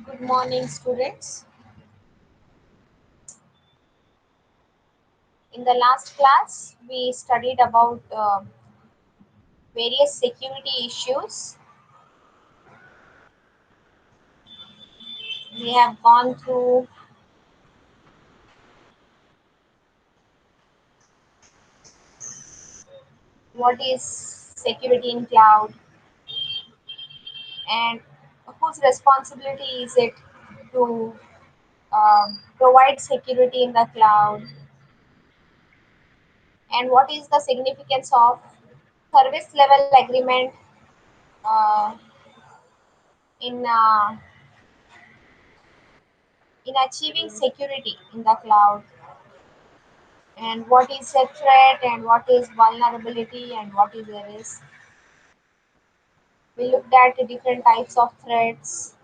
Good morning, students. In the last class, we studied about various security issues. We have gone through what is security in cloud and whose responsibility is it to provide security in the cloud, and what is the significance of service level agreement uh, in in achieving security in the cloud, and what is a threat and what is vulnerability and what is a risk. We looked at the different types of threats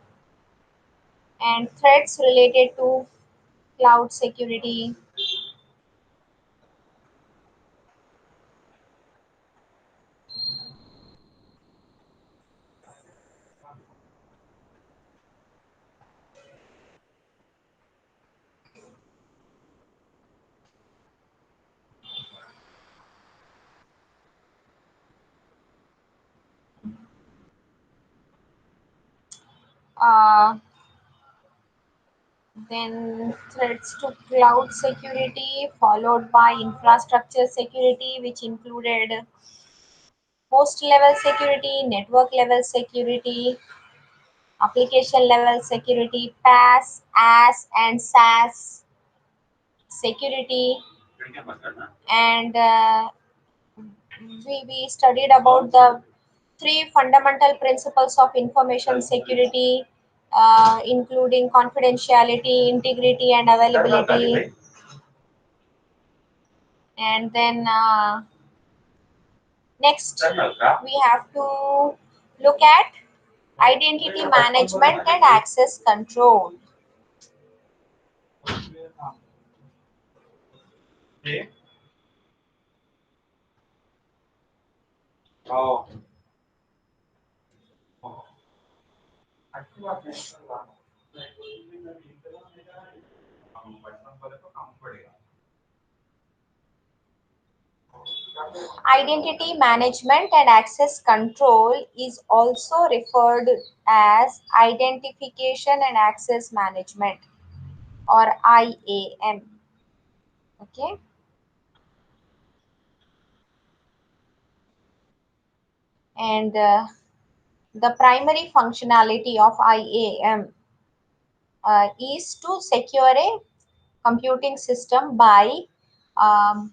and threats related to cloud security. Uh, then threats to cloud security, followed by infrastructure security, which included host level security, network level security, application level security, PaaS, AS, and SaaS security, and we studied about the three fundamental principles of information security, including confidentiality, integrity, and availability. And then next, we have to look at identity management and access control. Identity management and access control is also referred as identification and access management, or IAM. Okay, and the primary functionality of IAM is to secure a computing system by um,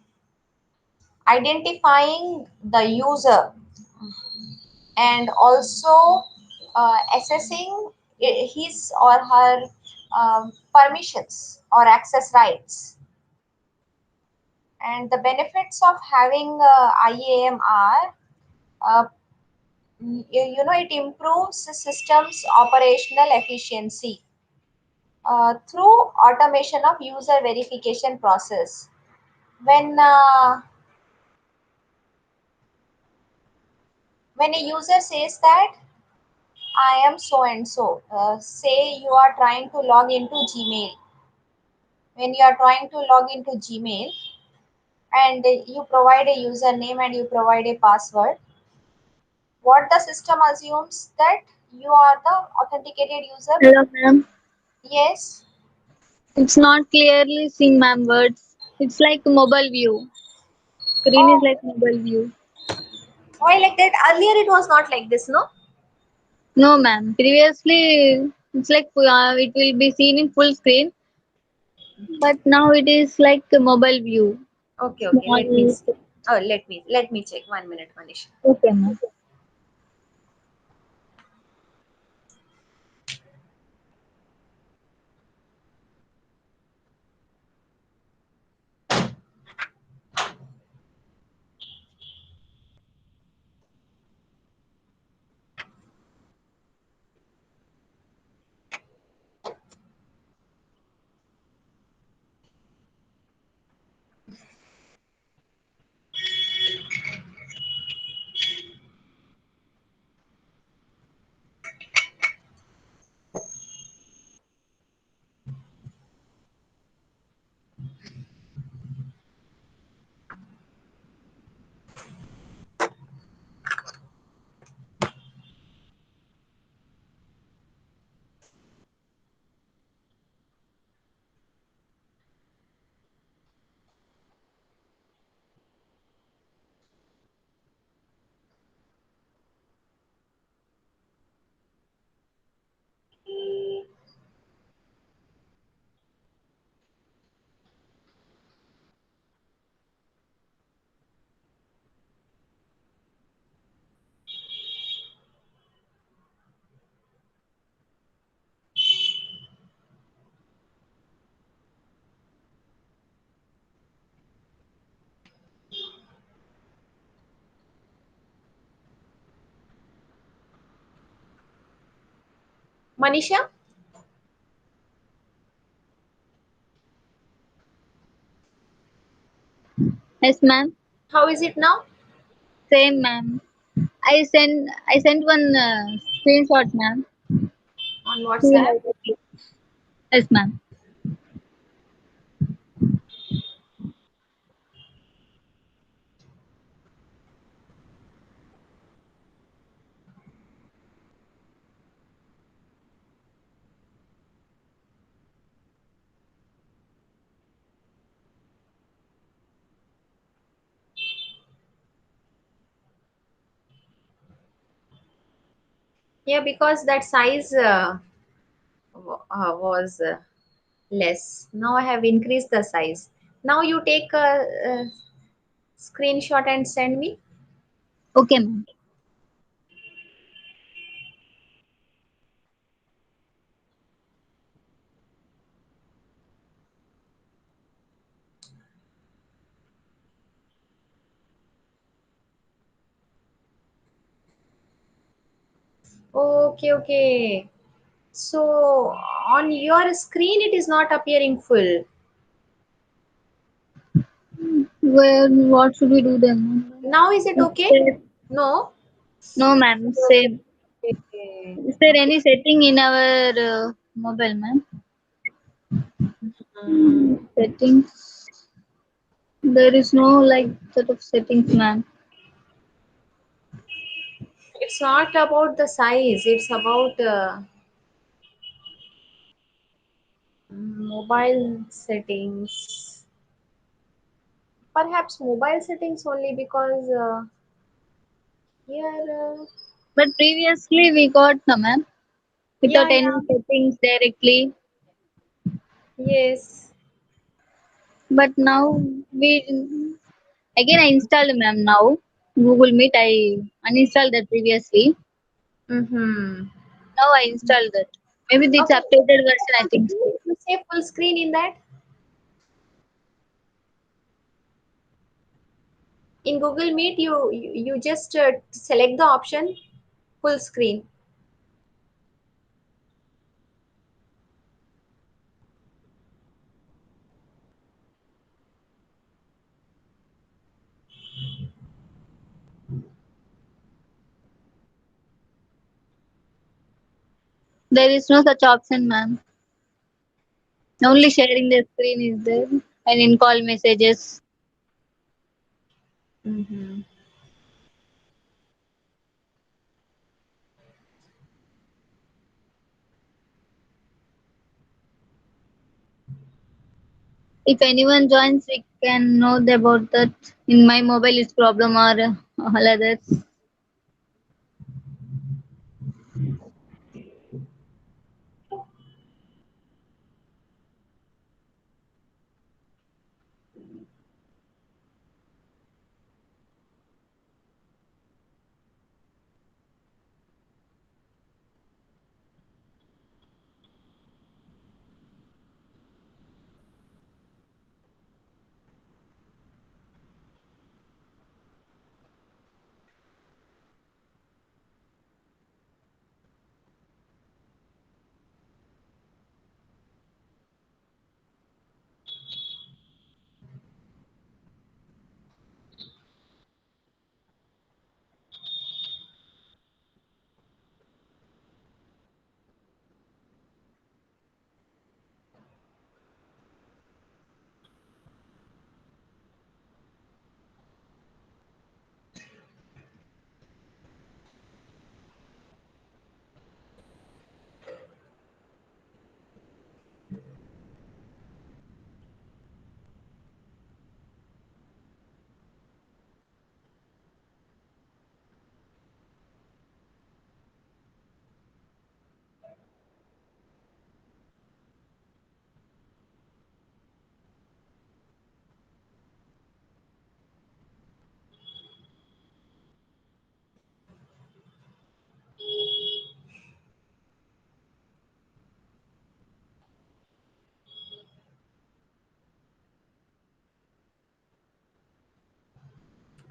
identifying the user and also assessing his or her permissions or access rights. And the benefits of having IAM are, uh, it improves the system's operational efficiency through automation of user verification process. When uh, when a user says that I am so and so, say you are trying to log into Gmail. When you are trying to log into Gmail and you provide a username and you provide a password, what the system assumes that you are the authenticated user. Hello, ma'am. Yes. It's not clearly seen, ma'am. Words. It's like mobile view. Screen is Oh, like mobile view. why like that? Earlier it was not like this, no? No, ma'am. Previously, it's like it will be seen in full screen, but now it is like a mobile view. Okay, okay. Let me Small. see. Oh, let me check. 1 minute, Manish. Okay, ma'am. Manisha, Yes, ma'am. how is it now? Same, ma'am. I sent one screenshot, ma'am. On See WhatsApp? how it is. Yes, ma'am. Yeah, because that size was less. Now I have increased the size. Now you take a screenshot and send me. Okay, ma'am. Okay, okay. So on your screen it is not appearing full. Well, what should we do then? Now is it Is okay? there- No. No, ma'am. Same. Okay. Is there any setting in our mobile, ma'am? Hmm. Settings. There is no like sort of settings, ma'am. It's not about the size. It's about mobile settings. Perhaps mobile settings only because here. But previously we got no, ma'am, Yeah, without any yeah. settings directly. Yes. But now we again I installed, ma'am. Now Google Meet I uninstalled that previously. Mm-hmm. Now I installed that. Maybe this Okay. updated version. I think so. You say full screen in that. In Google Meet, you just select the option full screen. There is no such option, ma'am. Only sharing the screen is there and in call messages. Mm-hmm. If anyone joins, we can know about that. In my mobile, is problem or all others.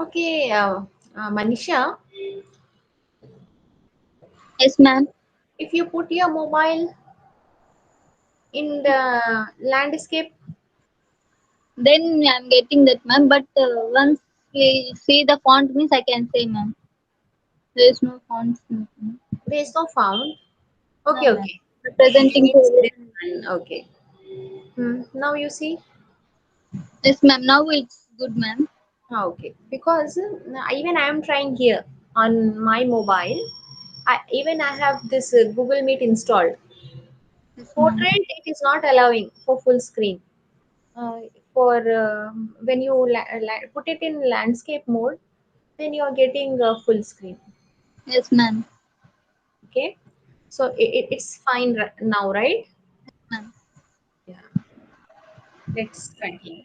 Okay, Manisha, Yes, ma'am. If you put your mobile in the landscape, Then I'm getting that, ma'am. But once we see the font means I can say, ma'am. There is no fonts, ma'am. there is no found. No, Okay, ma'am. okay. It Representing means this to one. Okay. Now you see. yes, ma'am. Now it's good, ma'am. Okay. Because even I am trying here on my mobile. Even I have this Google Meet installed. Yes, ma'am. Portrait it is not allowing for full screen. Uh, for when you put it in landscape mode, then you are getting full screen. Yes, ma'am. Okay, so it's fine now, right? Ma'am. Yeah. Let's continue.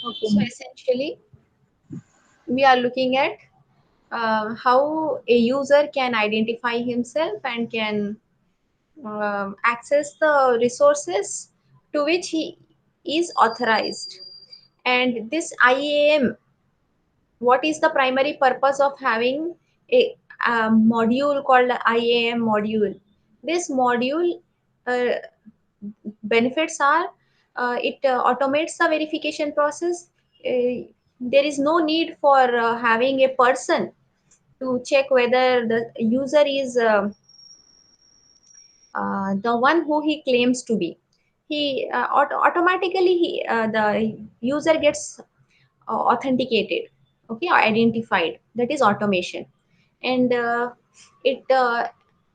Okay, So ma'am. essentially, we are looking at how a user can identify himself and can access the resources to which he is authorized. And this IAM, what is the primary purpose of having a module called IAM module? This module uh, benefits are it automates the verification process. There is no need for having a person to check whether the user is the one who he claims to be. He automatically the user gets authenticated, okay, or identified. That is automation, and it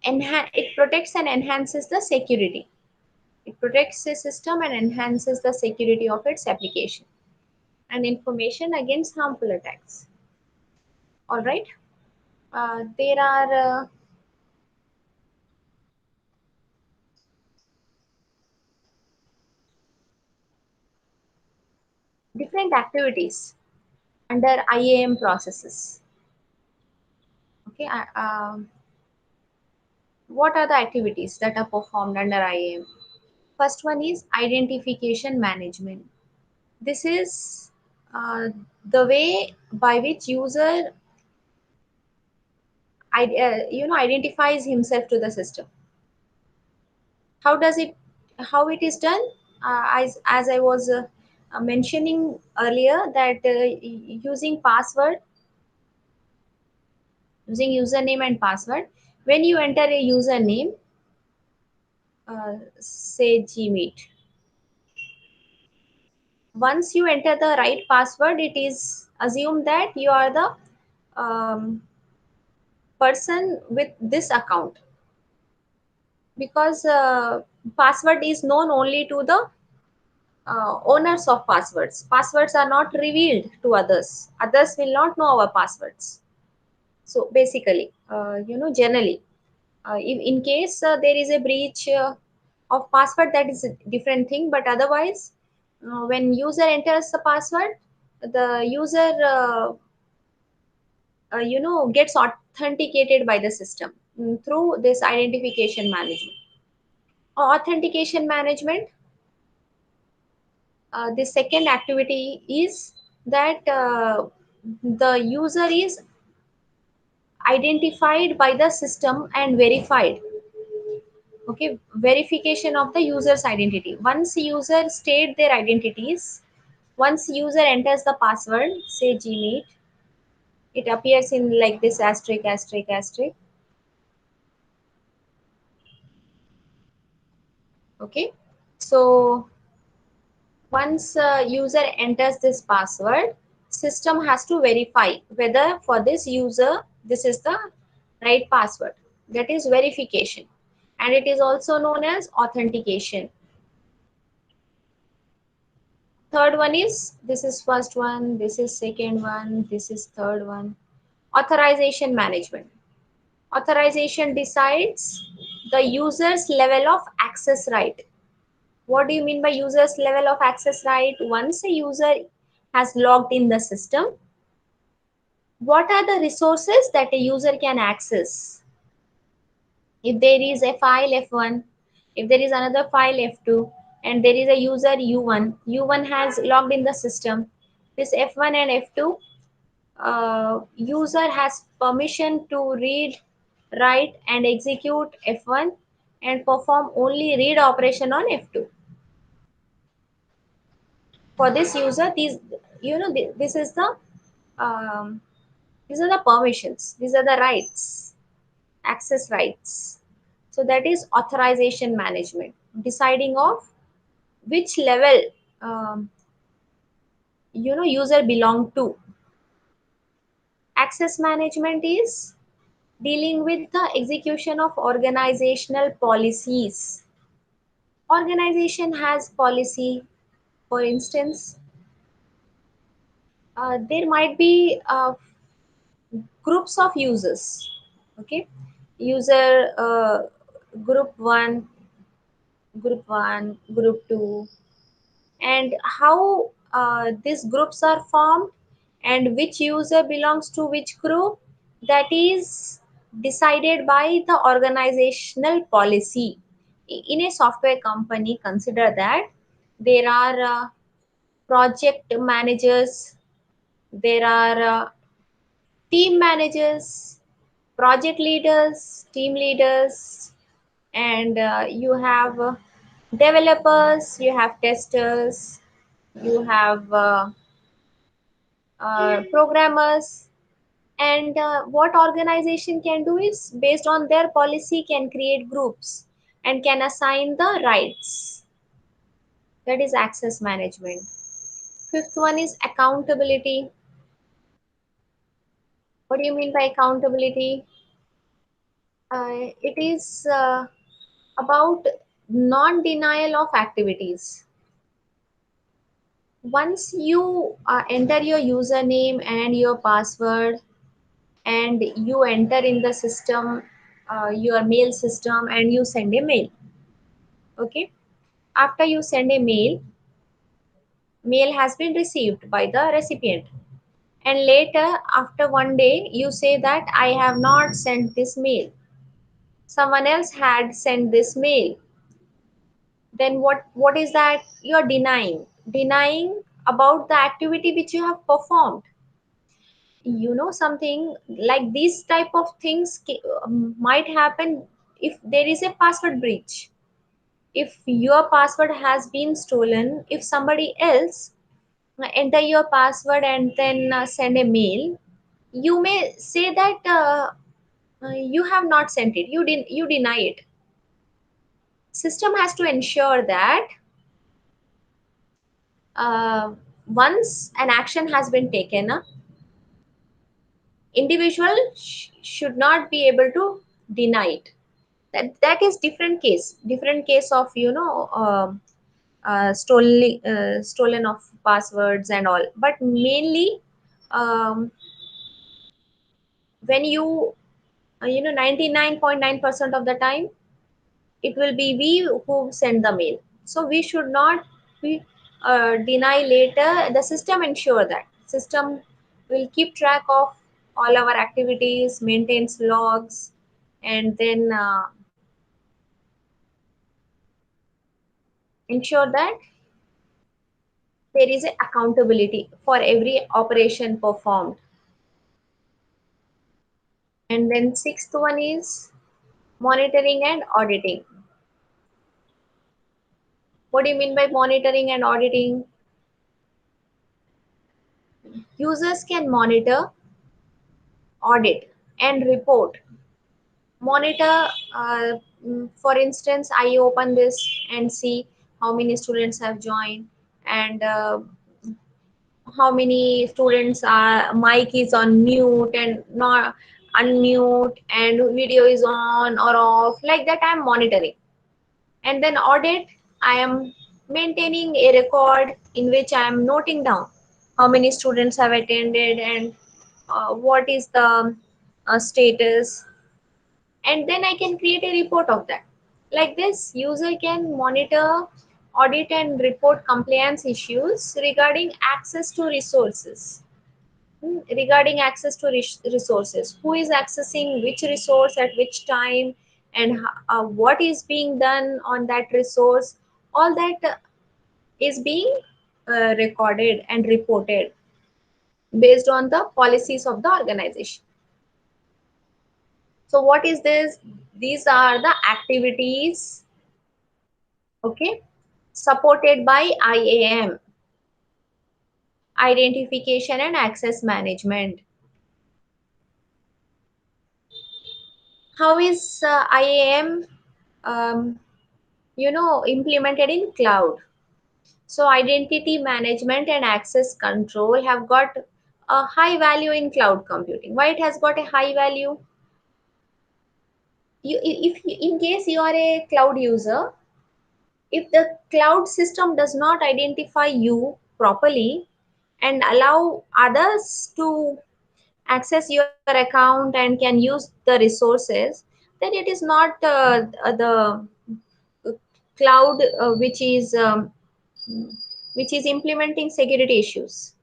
it protects and enhances the security. It protects the system and enhances the security of its application and information against harmful attacks. All right. There are different activities under IAM processes. Okay. What are the activities that are performed under IAM? First one is identification management. This is uh, the way by which user identifies himself to the system. How does it? How it is done? As I was mentioning earlier, that using password, using username and password. When you enter a username, say Gmeet, once you enter the right password, it is assumed that you are the person with this account, because password is known only to the owners of passwords. Passwords are not revealed to others. Others will not know our passwords. So basically, generally, in case there is a breach of password, that is a different thing. But otherwise, when user enters the password, the user gets authenticated by the system through this identification management. Authentication management, the second activity is that the user is identified by the system and verified. Okay, verification of the user's identity. Once user state their identities, once user enters the password, say Gmeet, it appears in like this asterisk asterisk asterisk. Okay, so once user enters this password, system has to verify whether for this user this is the right password. That is verification, and it is also known as authentication. Third one is, this is first one, this is second one, this is third one. Authorization management. Authorization decides the user's level of access right. What do you mean by user's level of access right? Once a user has logged in the system, what are the resources that a user can access? If there is a file F1, if there is another file F2, and there is a user U1, U1 has logged in the system. This F1 and F2, user has permission to read write and execute F1, and perform only read operation on F2. For this user, these, this is the um, these are the permissions, these are the rights, access rights. So that is authorization management, deciding of which level um, user belong to. Access management is dealing with the execution of organizational policies. Organization has policy. For instance, there might be groups of users. Okay, user group 1, group 2, and how these groups are formed and which user belongs to which group, that is decided by the organizational policy. In a software company, consider that there are project managers, there are team managers, project leaders, team leaders, and you have developers, you have testers, you have programmers. And what organization can do is, based on their policy, can create groups and can assign the rights. That is access management. Fifth one is accountability. What do you mean by accountability? It is about non-denial of activities. Once you enter your username and your password, and you enter in the system, your mail system, and you send a mail. Okay, after you send a mail, mail has been received by the recipient, and later, after one day, you say that I have not sent this mail, someone else had sent this mail. Then what is that? You're denying about the activity which you have performed. Something like these type of things might happen if there is a password breach. If your password has been stolen, if somebody else enter your password and then send a mail, you may say that you have not sent it, you deny it. System has to ensure that uh, once an action has been taken, individual should not be able to deny it. That is different case of stolen of passwords and all. But mainly, um, when 99.9% of the time, it will be we who send the mail. So we should not be deny later. The system ensure that system will keep track of all our activities, maintains logs, and then ensure that there is a accountability for every operation performed. And then sixth one is monitoring and auditing. What do you mean by monitoring and auditing? Users can monitor, audit, and report. Monitor, for instance, I open this and see how many students have joined, and how many students are mic is on mute and not unmute, and video is on or off, like that I'm monitoring. And then audit, I am maintaining a record in which I am noting down how many students have attended, and what is the status, and then I can create a report of that. Like this, user can monitor, audit, and report compliance issues regarding access to resources. Regarding access to resources, who is accessing which resource at which time, and what is being done on that resource. All that is being recorded and reported based on the policies of the organization. So what is this? These are the activities, okay, supported by IAM, identification and access management. How is IAM implemented in cloud? So identity management and access control have got a high value in cloud computing. Why it has got a high value? If in case you are a cloud user, if the cloud system does not identify you properly and allow others to access your account and can use the resources, then it is not the cloud which is implementing security issues.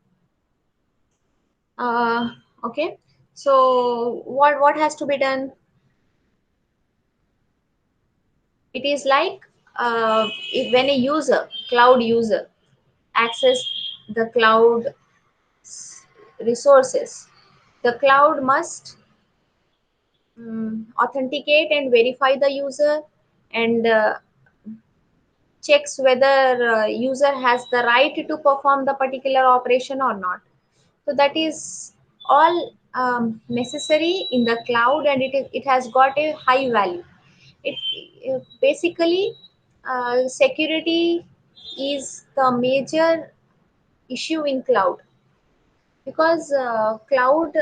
uh, okay, so what has to be done? It is like, when a user, cloud user, access the cloud resources, the cloud must authenticate and verify the user, and checks whether user has the right to perform the particular operation or not. So that is all necessary in the cloud, and it has got a high value. It basically, security is the major issue in cloud, because cloud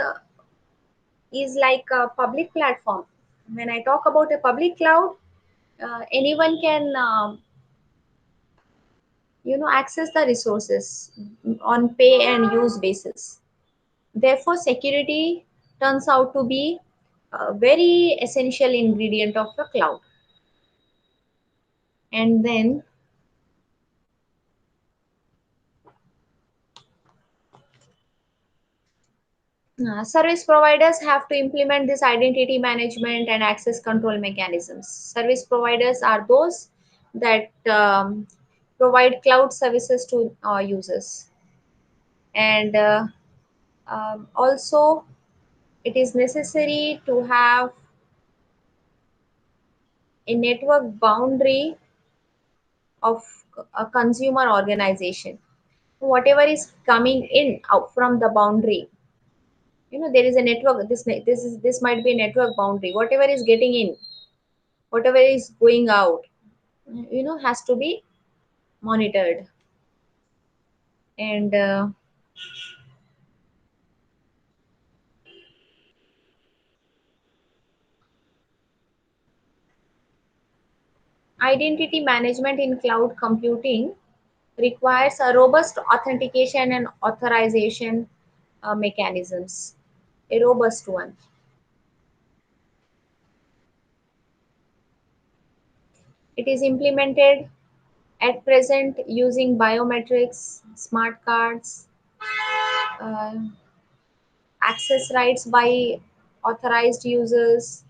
is like a public platform. When I talk about a public cloud, anyone can access the resources on pay and use basis. Therefore security turns out to be a very essential ingredient of the cloud. And then service providers have to implement this identity management and access control mechanisms. Service providers are those that provide cloud services to users. And also, it is necessary to have a network boundary of a consumer organization. Whatever is coming in out from the boundary, there is a network. This might be a network boundary. Whatever is getting in, whatever is going out, has to be monitored. And identity management in cloud computing requires a robust authentication and authorization mechanisms, a robust one. It is implemented at present using biometrics, smart cards, uh, access rights by authorized users,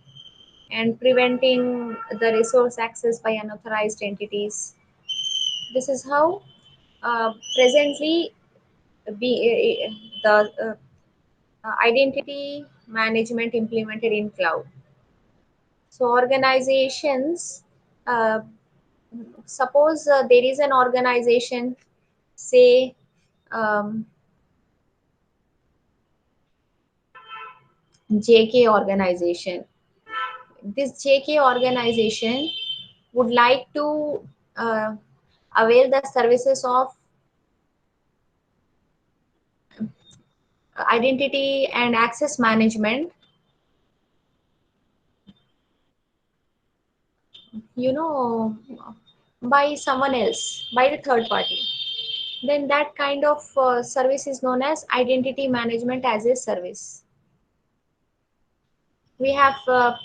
and preventing the resource access by unauthorized entities. This is how presently the identity management implemented in cloud. So organizations, uh, suppose there is an organization, say um, JK organization. This JK organization would like to uh, avail the services of identity and access management, you know, by someone else, by the third party. Then that kind of service is known as identity management as a service. We have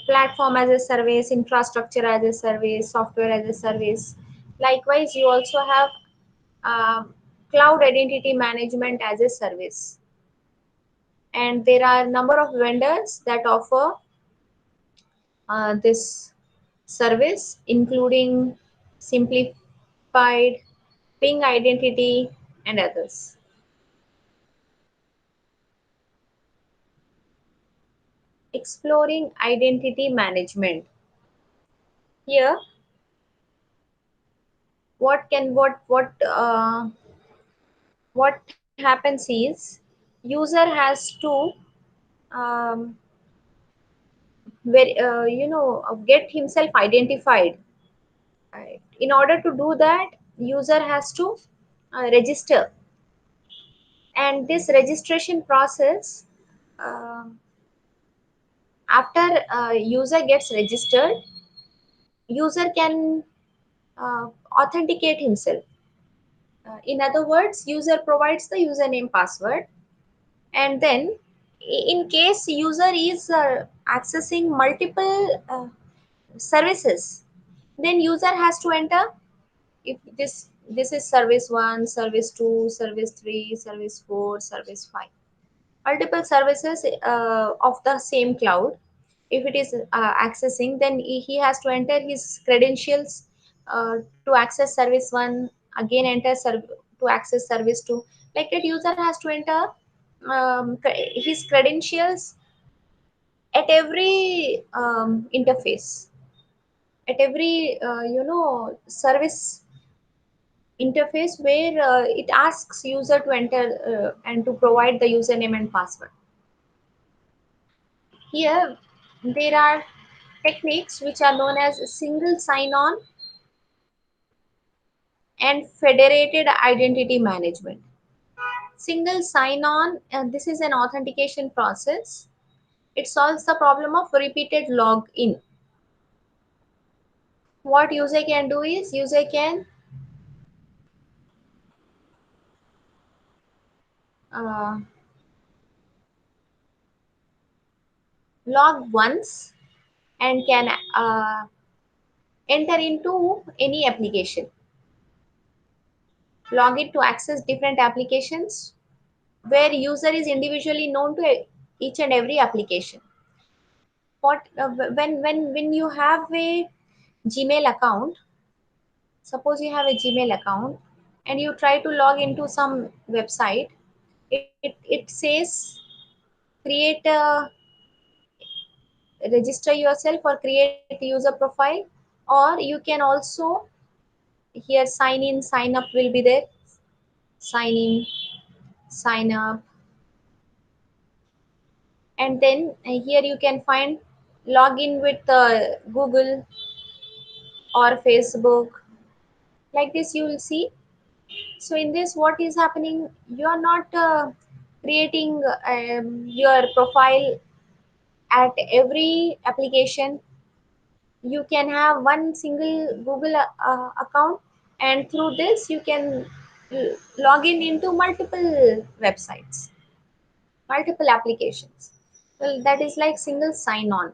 platform as a service, infrastructure as a service, software as a service. Likewise, you also have cloud identity management as a service. And there are a number of vendors that offer this service, including Simplified, Ping Identity, and others. exploring identity management. Here, what can what happens is user has to um, get himself identified. Right. In order to do that, user has to register, and this registration process, uh, after user gets registered, user can authenticate himself. In other words, user provides the username password, and then in case user is accessing multiple services, then user has to enter, if this is service 1, service 2, service 3, service 4, service 5, multiple services of the same cloud. If it is accessing, then he has to enter his credentials to access service 1, again enter to access service 2. Like that, user has to enter his credentials at every interface, at every service interface where it asks user to enter and to provide the username and password. Here, there are techniques which are known as single sign-on and federated identity management. Single sign-on, this is an authentication process. It solves the problem of repeated login. What user can do is user can uh, log once and can enter into any application, log in to access different applications where user is individually known to each and every application. What when you have a Gmail account, suppose you have a Gmail account and you try to log into some website, it says create a register yourself or create user profile, or you can also, here sign in sign up will be there, sign in sign up, and then here you can find login with Google or Facebook. Like this you will see. So in this, what is happening, you are not creating your profile at every application. You can have one single Google account, and through this you can log in into multiple websites, multiple applications. Well, that is like single sign on.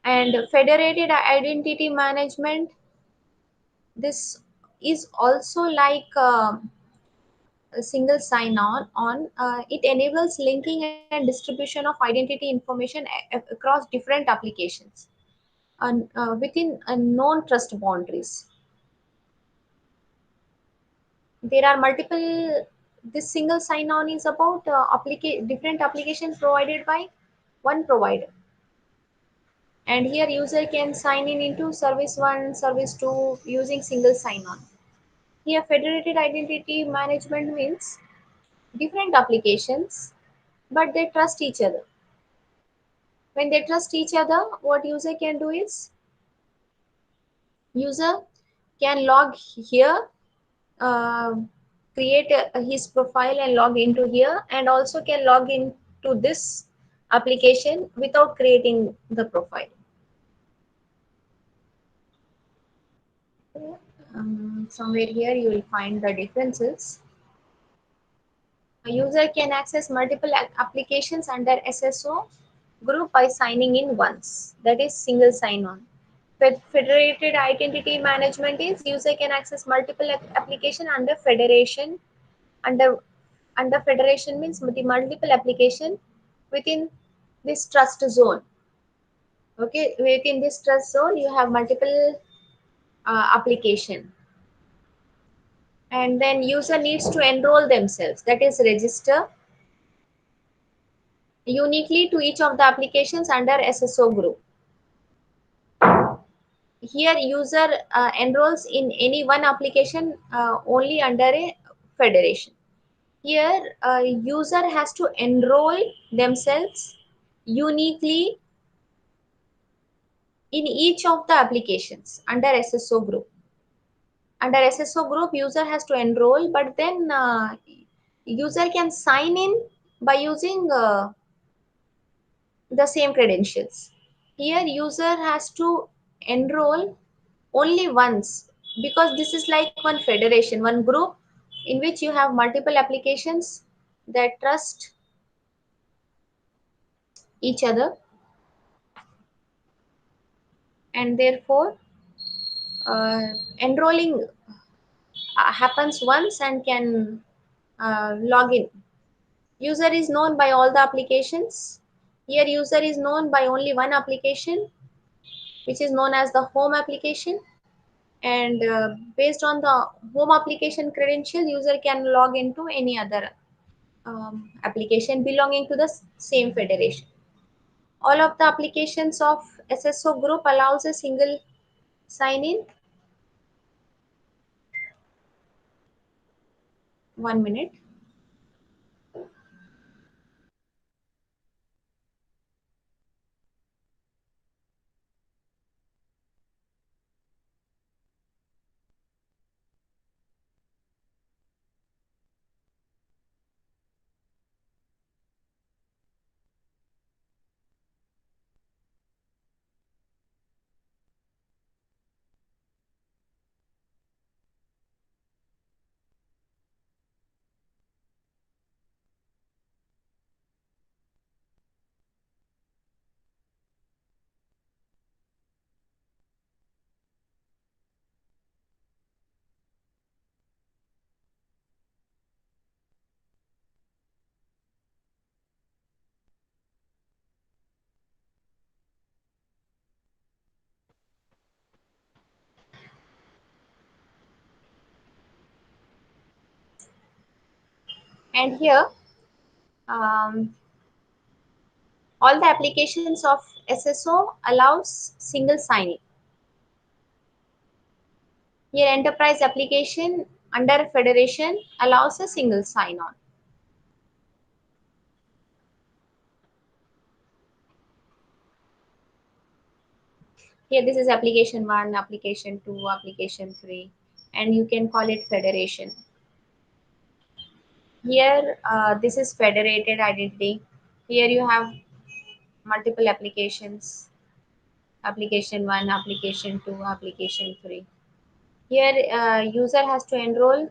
And federated identity management, this is also like a single sign on. It enables linking and distribution of identity information across different applications and within known trust boundaries. There are multiple, this single sign on is about different applications provided by one provider, and here user can sign in into service 1, service 2 using single sign on. Here federated identity management means different applications, but they trust each other. When they trust each other, what user can do is user can log here, uh, create his profile and log into here, and also can log into this application without creating the profile. Somewhere here you will find the differences. A user can access multiple applications under SSO group by signing in once. That is single sign-on. Federated identity management is user can access multiple application under federation. Under federation means the multiple application within this trust zone. Okay, within this trust zone you have multiple application, and then user needs to enroll themselves. That is register. uniquely to each of the applications under SSO group. Here user enrolls in any one application only under a federation. Here user has to enroll themselves uniquely in each of the applications under SSO group. Under SSO group, user has to enroll, but then user can sign in by using the same credentials. Here user has to enroll only once, because this is like one federation, one group in which you have multiple applications that trust each other, and therefore enrolling happens once and can log in. User is known by all the applications. Here user is known by only one application, which is known as the home application. And based on the home application credential, user can log into any other application belonging to the same federation. All of the applications of SSO group allows a single sign in. 1 minute. And here all the applications of SSO allows single sign-in. Here enterprise application under federation allows a single sign-on. Here this is application 1, application 2, application 3, and you can call it federation. Here this is federated identity. Here you have multiple applications, application 1, application 2, application 3. Here user has to enroll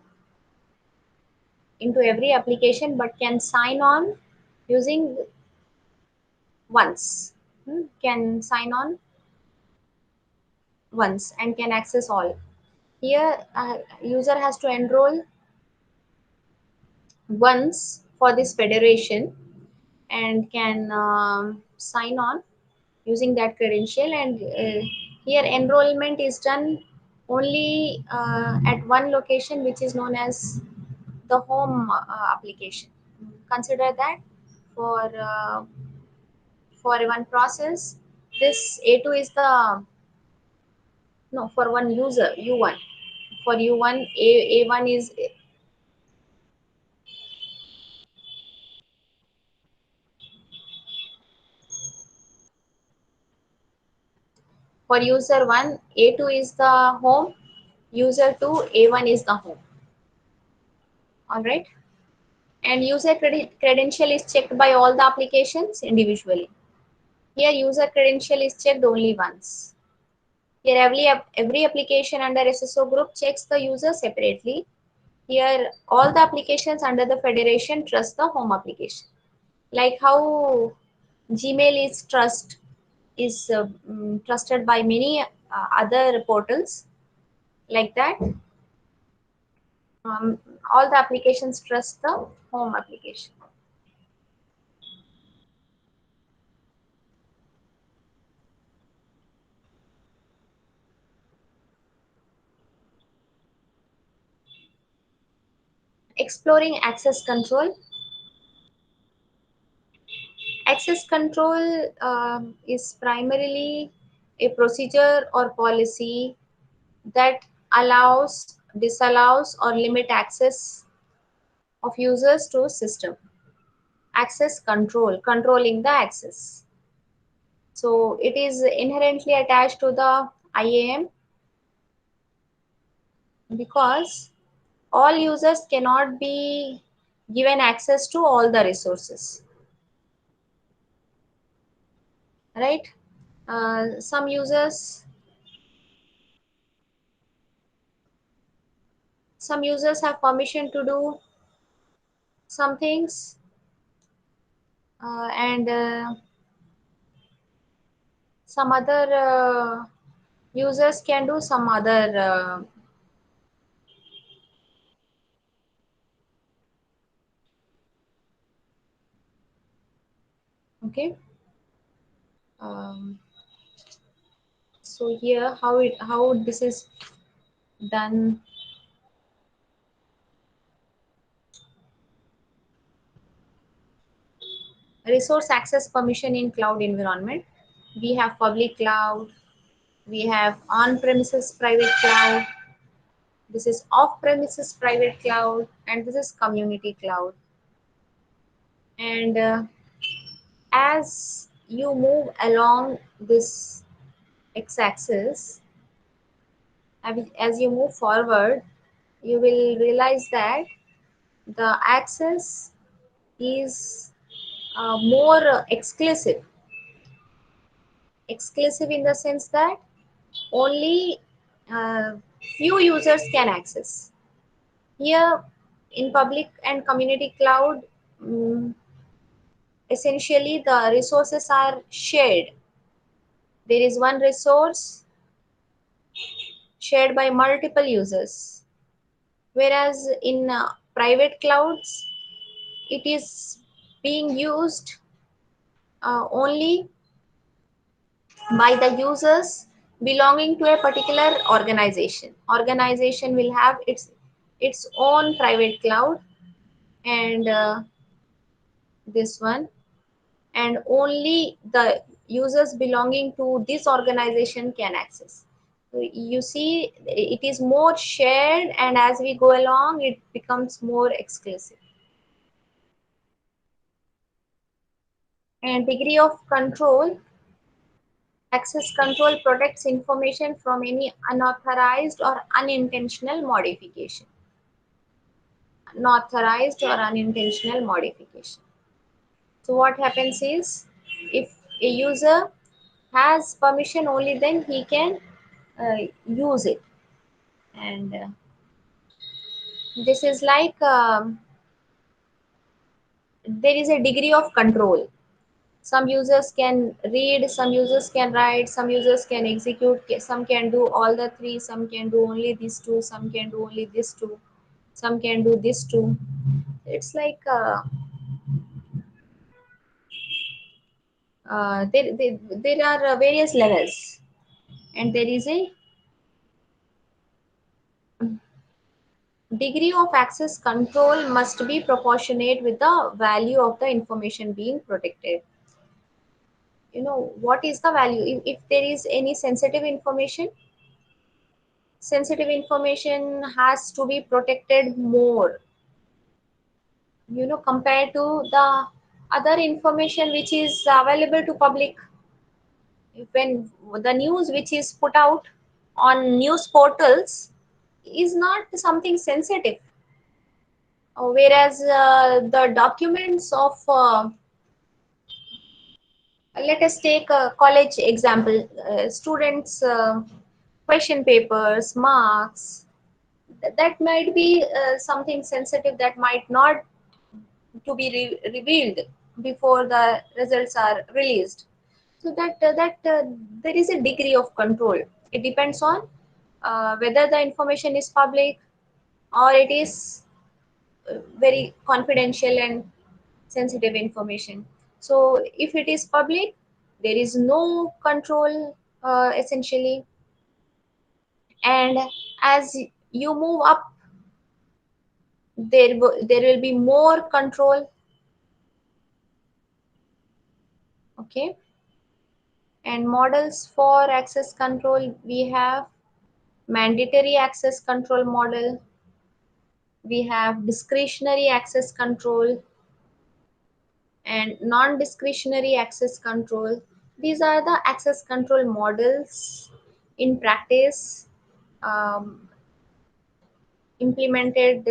into every application but can sign on using once. Can sign on once and can access all. Here user has to enroll once for this federation and can sign on using that credential, and here enrollment is done only at one location, which is known as the home application. Consider that for one process, this A2 is the, no, for one user U1, for U1 A1 is, for user 1 A2 is the home, user 2 A1 is the home. All right. And user credential is checked by all the applications individually. Here user credential is checked only once. Here every application under SSO group checks the user separately. Here all the applications under the federation trust the home application. Like how Gmail is trusted by many other portals, like that. Um, all the applications trust the home application. Exploring access control. Access control is primarily a procedure or policy that allows, disallows, or limit access of users to system. Access control, controlling the access. So it is inherently attached to the IAM because all users cannot be given access to all the resources, right? Some users, have permission to do some things, and some other users can do some other. Okay. Um, so here, how this is done. Resource access permission in cloud environment. We have public cloud, we have on-premises private cloud, this is off-premises private cloud, and this is community cloud. And as you move along this x-axis, as you move forward, you will realize that the access is more exclusive in the sense that only uh, few users can access. Here in public and community cloud, mm, essentially the resources are shared. There is one resource shared by multiple users, whereas in private clouds, it is being used only by the users belonging to a particular organization. Organization will have its own private cloud, and this one, and only the users belonging to this organization can access. So you see, it is more shared, and as we go along, it becomes more exclusive. And degree of control, access control protects information from any unauthorized or unintentional modification. Unauthorized or unintentional modification. So what happens is, if a user has permission, only then he can use it. And this is like, there is a degree of control. Some users can read, some users can write, some users can execute, some can do all the three, some can do only these two, some can do only this two, some can do this too. It's like, there are various levels, and there is a degree of access control must be proportionate with the value of the information being protected. What is the value? If there is any sensitive information has to be protected more, compared to the other information which is available to public. When the news which is put out on news portals is not something sensitive, whereas the documents of, let us take a college example, students question papers, marks, that might be something sensitive that might not to be revealed before the results are released. So that there is a degree of control. It depends on whether the information is public or it is very confidential and sensitive information. So if it is public, there is no control, essentially. And as you move up, there will be more control. Okay, and models for access control, we have mandatory access control model, we have discretionary access control, and non-discretionary access control. These are the access control models in practice, um, implemented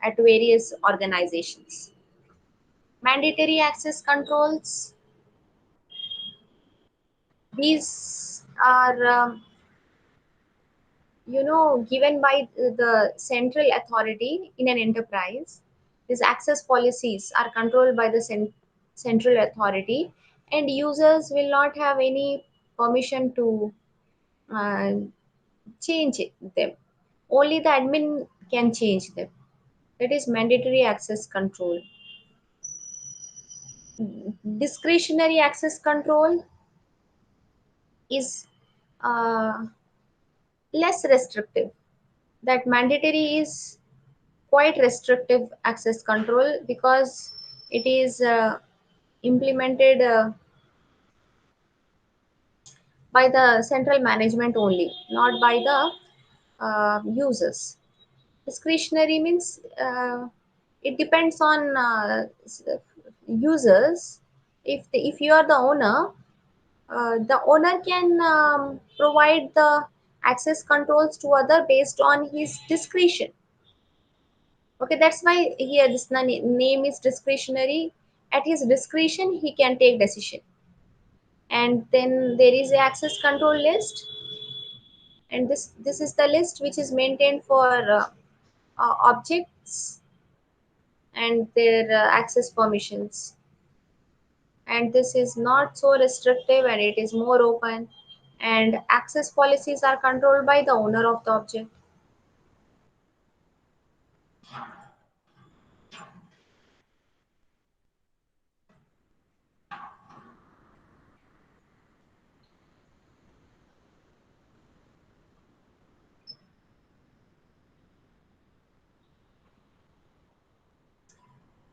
at various organizations. Mandatory access controls, these are given by the central authority in an enterprise. These access policies are controlled by the central authority, and users will not have any permission to uh, change them. Only the admin can change them. That is mandatory access control. Discretionary access control is uh, less restrictive. That mandatory is quite restrictive access control because it is implemented by the central management only, not by the users. Discretionary means it depends on users. If you are the owner, the owner can provide the access controls to other based on his discretion. Okay, that's why here this name is discretionary. At his discretion, he can take decision. And then there is a access control list, and this is the list which is maintained for objects and their access permissions. And this is not so restrictive, and it is more open. And access policies are controlled by the owner of the object.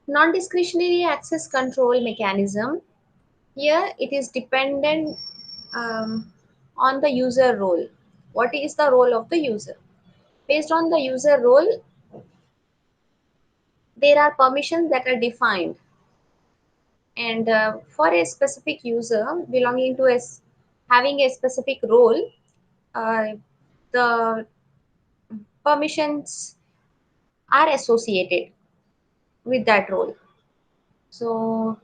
Non-discretionary access control mechanism. Here it is dependent on the user role. What is the role of the user? Based on the user role, there are permissions that are defined. And for a specific user belonging to having a specific role, uh, the permissions are associated with that role. So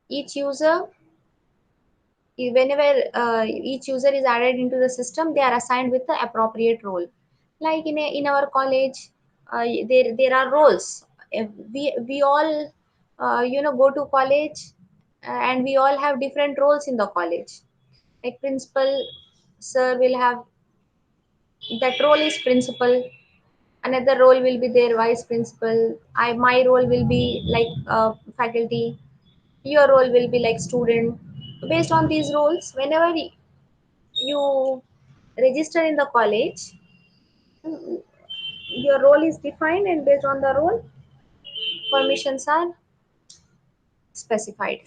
each user, whenever each user is added into the system, they are assigned with the appropriate role. Like in our college, there are roles. We all go to college, and we all have different roles in the college. Like principal sir will have, that role is principal. Another role will be their vice principal. My role will be like faculty. Your role will be like student. Based on these roles, whenever you register in the college, your role is defined, and based on the role, permissions are specified.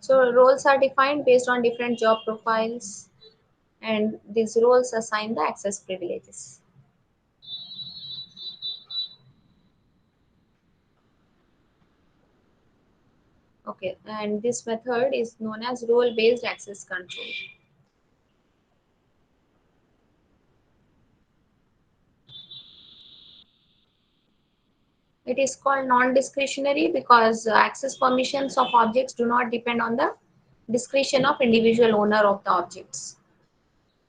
So roles are defined based on different job profiles, and these roles assign the access privileges. Okay, and this method is known as role based access control. It is called non-discretionary because access permissions of objects do not depend on the discretion of individual owner of the objects.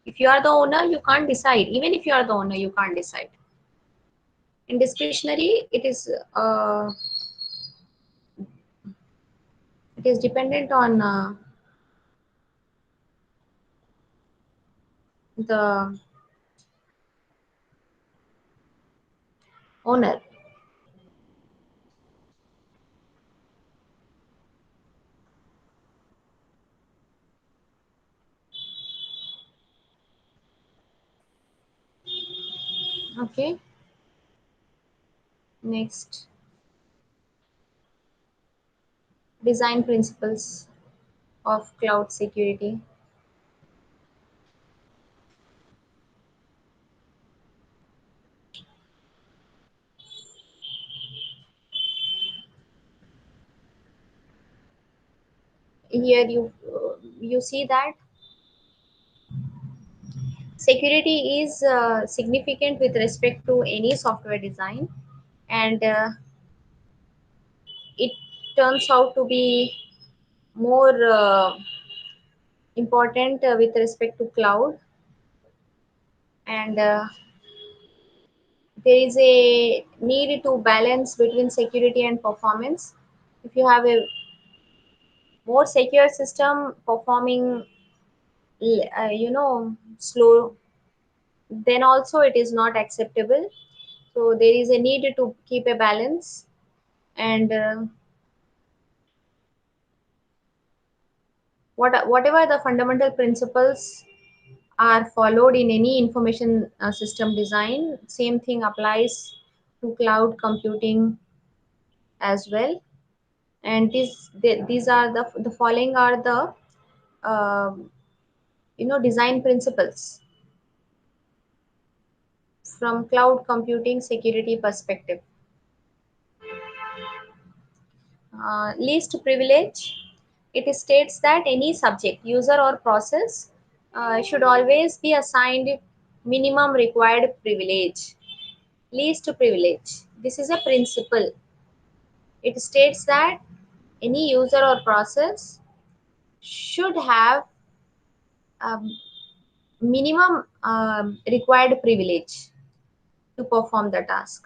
If you are the owner, you can't decide. Even if you are the owner, you can't decide. In discretionary, it is dependent on the owner. Okay, next, design principles of cloud security. Here you see that security is significant with respect to any software design, and it turns out to be more important with respect to cloud. And there is a need to balance between security and performance. If you have a more secure system performing slow, then also it is not acceptable. So there is a need to keep a balance. And whatever the fundamental principles are followed in any information system design, same thing applies to cloud computing as well. And these are the following are the um, design principles from cloud computing security perspective. Least privilege, it states that any subject, user, or process should always be assigned minimum required privilege. Least privilege, this is a principle. It states that any user or process should have um, minimum required privilege to perform the task.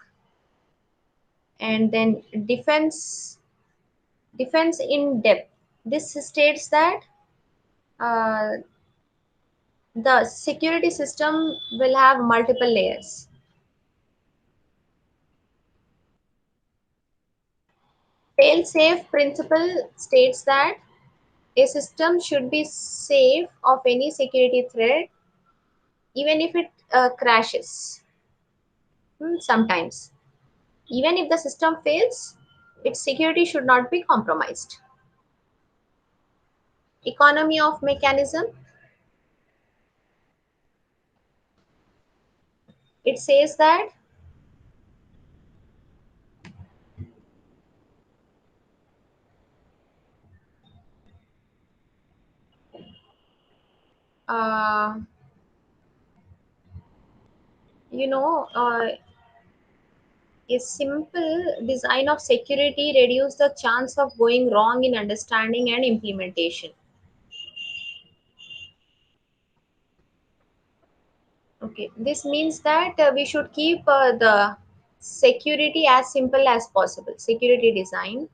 And then defense in depth, this states that uh, the security system will have multiple layers. Fail safe principle states that a system should be safe of any security threat even if it crashes. Sometimes even if the system fails, its security should not be compromised. Economy of mechanism, it says that uh, you know a simple design of security reduce the chance of going wrong in understanding and implementation. Okay, this means that we should keep the security as simple as possible. Security design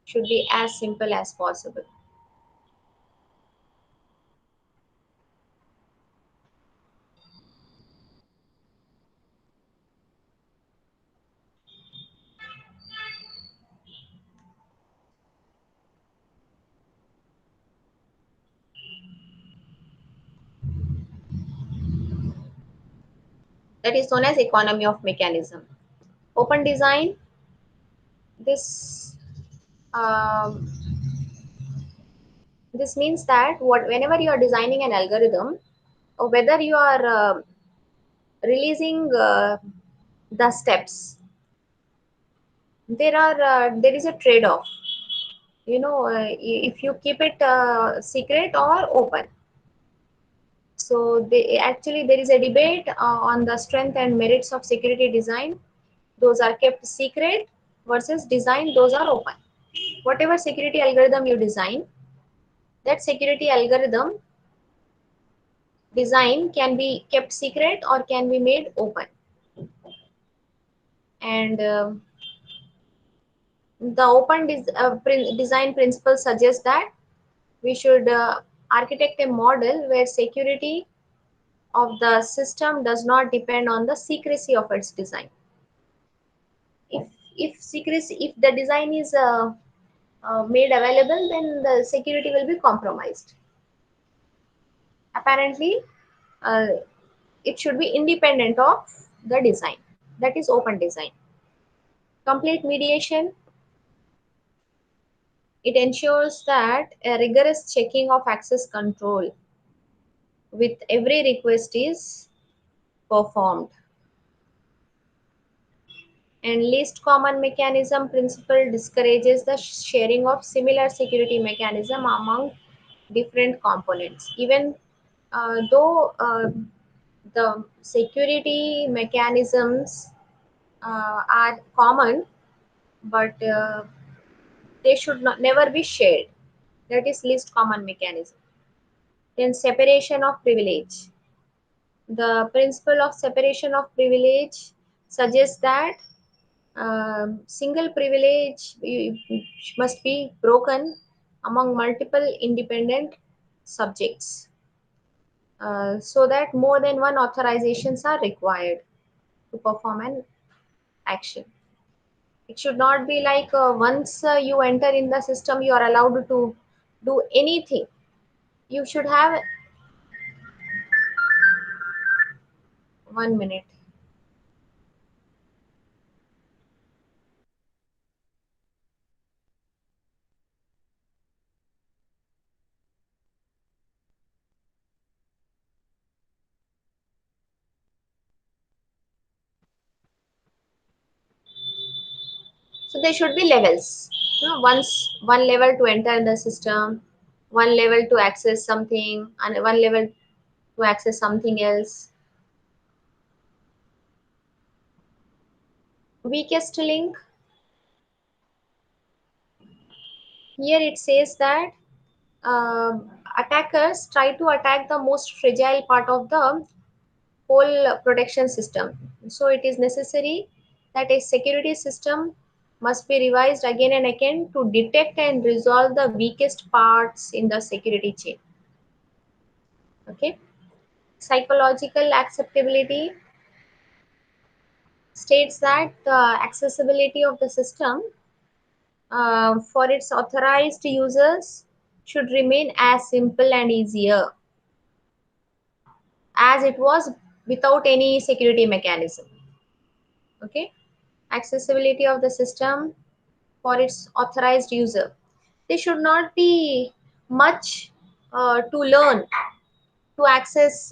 should be as simple as possible. That is known as economy of mechanism. Open design, this um, this means that whenever you are designing an algorithm, or whether you are releasing the steps, there is a trade-off. If you keep it secret or open. So actually there is a debate on the strength and merits of security design. Those are kept secret versus design, those are open. Whatever security algorithm you design, that security algorithm design can be kept secret or can be made open. And the open design principle suggests that we should architect a model where security of the system does not depend on the secrecy of its design. If the design is made available, then the security will be compromised. Apparently, uh, it should be independent of the design. That is open design. Complete mediation, it ensures that a rigorous checking of access control with every request is performed. And least common mechanism principle discourages the sharing of similar security mechanism among different components. Even though the security mechanisms are common, but they should not never be shared. That is least common mechanism. Then separation of privilege. The principle of separation of privilege suggests that single privilege must be broken among multiple independent subjects, so that more than one authorizations are required to perform an action. It should not be like once you enter in the system, you are allowed to do anything. You should have 1 minute. So there should be levels. Once one level to enter the system, one level to access something, and one level to access something else. Weakest link. Here it says that attackers try to attack the most fragile part of the whole protection system. So it is necessary that a security system must be revised again and again to detect and resolve the weakest parts in the security chain. Okay. Psychological acceptability states that the accessibility of the system for its authorized users should remain as simple and easier as it was without any security mechanism. Okay. Accessibility of the system for its authorized user. There should not be much to learn to access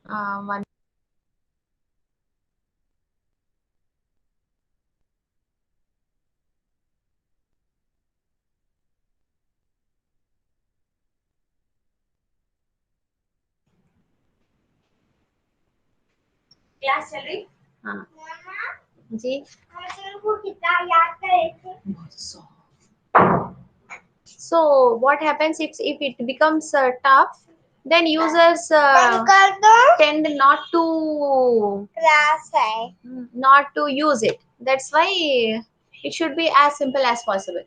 one class चल रही हाँ जी so what happens if it becomes tough, then users tend not to use it. That's why it should be as simple as possible.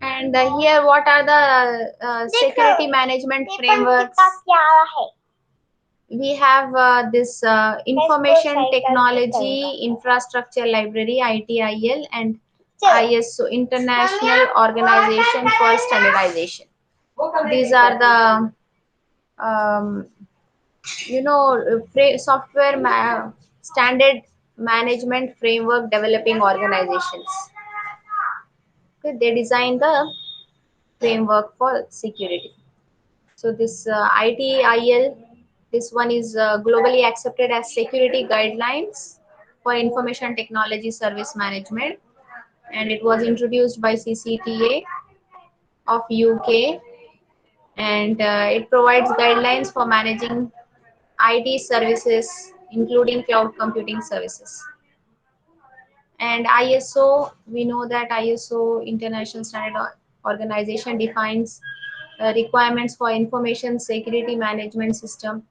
And here, what are the security management frameworks? We have this Information Technology Infrastructure Library, ITIL, and ISO, International Organization for Standardization. These are the software standard management framework developing organizations. Okay, they design the framework for security. So this ITIL, this one is globally accepted as security guidelines for information technology service management, and it was introduced by CCTA of UK, and it provides guidelines for managing IT services, including cloud computing services. And ISO, we know that ISO, International Standard Organization, defines requirements for information security management system,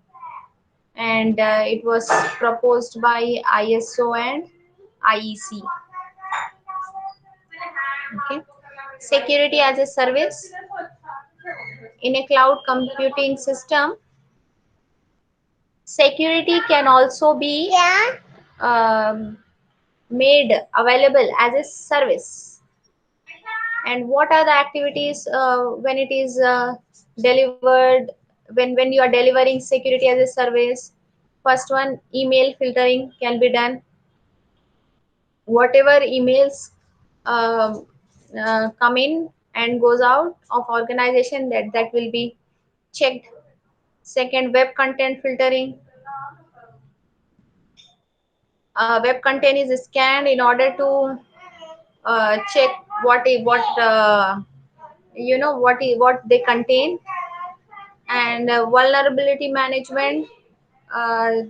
and it was proposed by ISO and IEC. Okay. Security as a service. In a cloud computing system, security can also be um, made available as a service. And what are the activities when it is delivered, when you are delivering security as a service? First one, email filtering can be done. Whatever emails um, come in and goes out of organization, that will be checked. Second, web content filtering. Web content is scanned in order to check what they contain. And vulnerability management,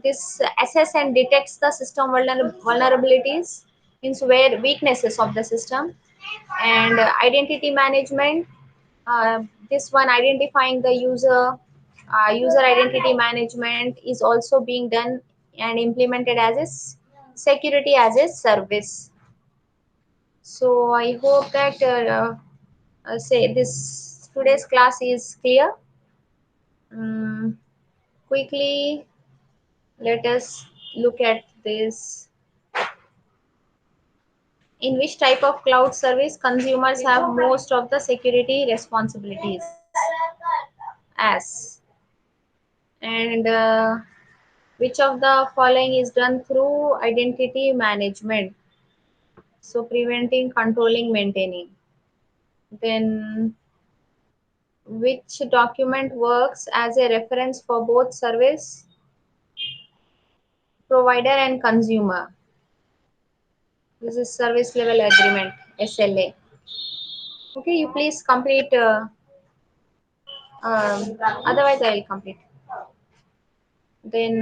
this assess and detects the system vulnerabilities, means where weaknesses of the system. And identity management, this one identifying the user identity management is also being done and implemented as a security as a service. So I hope that say this today's class is clear. um, Quickly, let us look at this. In which type of cloud service consumers have most of the security responsibilities? As. And which of the following is done through identity management? So preventing, controlling, maintaining. Then which document works as a reference for both service provider and consumer? This is service level agreement, SLA. Okay, you please complete. Otherwise, I will complete. Then,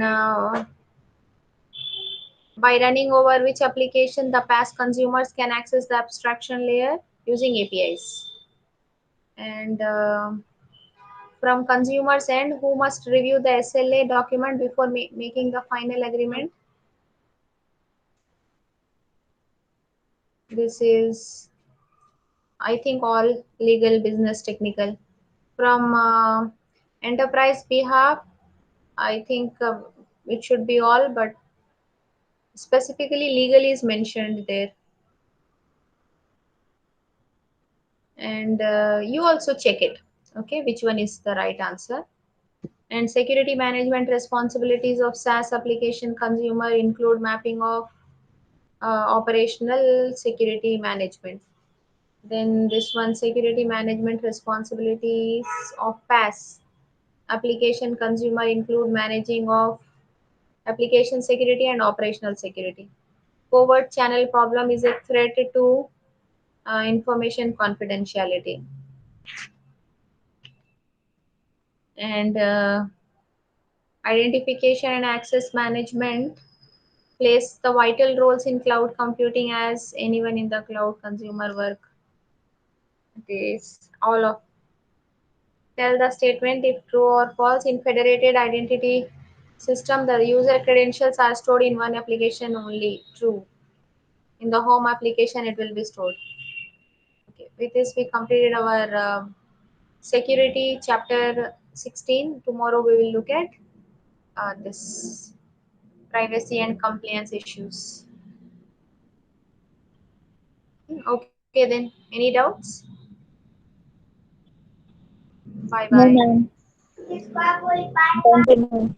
by running over which application the past consumers can access the abstraction layer using APIs. And from consumers end, who must review the SLA document before making the final agreement? This is, I think, all legal, business, technical. From enterprise behalf, I think it should be all, but specifically legal is mentioned there. And you also check it, okay, which one is the right answer. And security management responsibilities of SaaS application consumer include mapping of operational security management. Then this one, security management responsibilities of PaaS application consumer include managing of application security and operational security. Covert channel problem is a threat to information confidentiality. And identification and access management plays the vital roles in cloud computing as anyone in the cloud consumer work. This all of tell the statement if true or false. In federated identity system, the user credentials are stored in one application only. True. In the home application, it will be stored. Okay. With this, we completed our security chapter 16. Tomorrow we will look at this privacy and compliance issues. Okay then. Any doubts? Bye No, bye. ma'am. Thank you, ma'am.